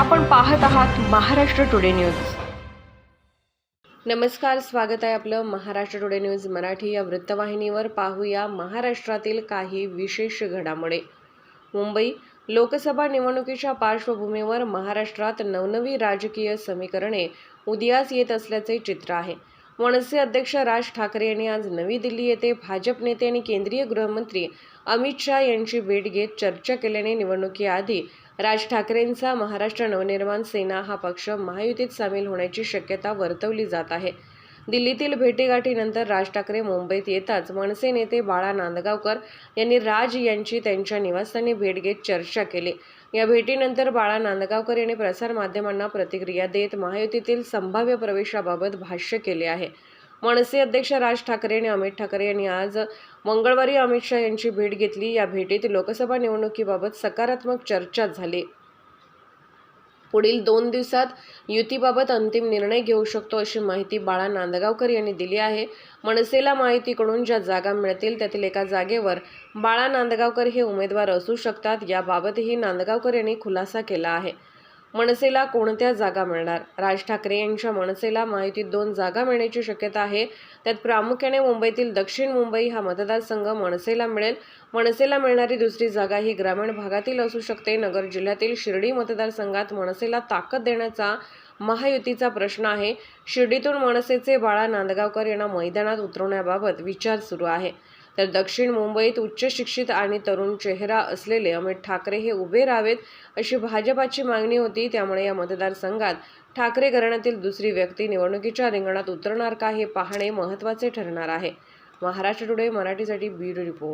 आपण पाहत आहात महाराष्ट्र टुडे न्यूज। नमस्कार, स्वागत आहे आपलं महाराष्ट्र टुडे न्यूज मराठी या वृत्तवाहिनीवर। पाहूया महाराष्ट्रातील काही विशेष घडामोडी। मुंबई लोकसभा निवडणुकीच्या पार्श्वभूमीवर महाराष्ट्रात नवनवी राजकीय समीकरणे उदयास येत असल्याचे चित्र आहे। मनसे अध्यक्ष राज ठाकरे यांनी आज नवी दिल्ली येथे भाजप नेते आणि केंद्रीय गृहमंत्री अमित शाह यांची भेट घेत चर्चा केल्याने निवडणुकीआधी राज ठाकरेंचा महाराष्ट्र नवनिर्माण सेना हा पक्ष महायुतीत सामील होण्याची शक्यता वर्तवली जात आहे। दिल्लीतील भेटीगाठीनंतर राज ठाकरे मुंबईत येताच मनसे नेते बाळा नांदगावकर यांनी राज यांची त्यांच्या निवासस्थानी भेट घेत चर्चा केली। या भेटीनंतर बाळा नांदगावकर यांनी प्रसारमाध्यमांना प्रतिक्रिया देत महायुतीतील संभाव्य प्रवेशाबाबत भाष्य केले आहे। मनसे अध्यक्ष राज ठाकरे आणि अमित ठाकरे यांनी आज मंगळवारी अमित शाह यांची भेट घेतली। या भेटीत लोकसभा निवडणुकीबाबत सकारात्मक चर्चा झाली। पुढील 2 दिवसात युतीबाबत अंतिम निर्णय घेऊ शकतो अशी माहिती बाळा नांदगावकर यांनी दिली आहे। मनसेला महायुतीकडून ज्या जागा मिळतील त्यातील एका जागेवर बाळा नांदगावकर हे उमेदवार असू शकतात, याबाबतही नांदगावकर यांनी खुलासा केला आहे। मनसेला कोणत्या जागा मिळणार? राज ठाकरे यांच्या मनसेला महायुतीत 2 जागा मिळण्याची शक्यता आहे। त्यात प्रामुख्याने मुंबईतील दक्षिण मुंबई हा मतदारसंघ मनसेला मिळेल। मनसेला मिळणारी दुसरी जागा ही ग्रामीण भागातील असू शकते। नगर जिल्ह्यातील शिर्डी मतदारसंघात मनसेला ताकद देण्याचा महायुतीचा प्रश्न आहे। शिर्डीतून मनसेचे बाळा नांदगावकर यांना मैदानात उतरवण्याबाबत विचार सुरू आहे। तर दक्षिण मुंबईत उच्च शिक्षित आणि तरुण चेहरा असलेले अमित ठाकरे हे उभे राहावेत अशी भाजपाची मागणी होती। त्यामुळे या मतदारसंघात ठाकरे घराण्यातील दुसरी व्यक्ती निवडणुकीच्या रिंगणात उतरणार का हे पाहणे महत्त्वाचे ठरणार आहे। महाराष्ट्र टुडे मराठीसाठी ब्युरो रिपोर्ट।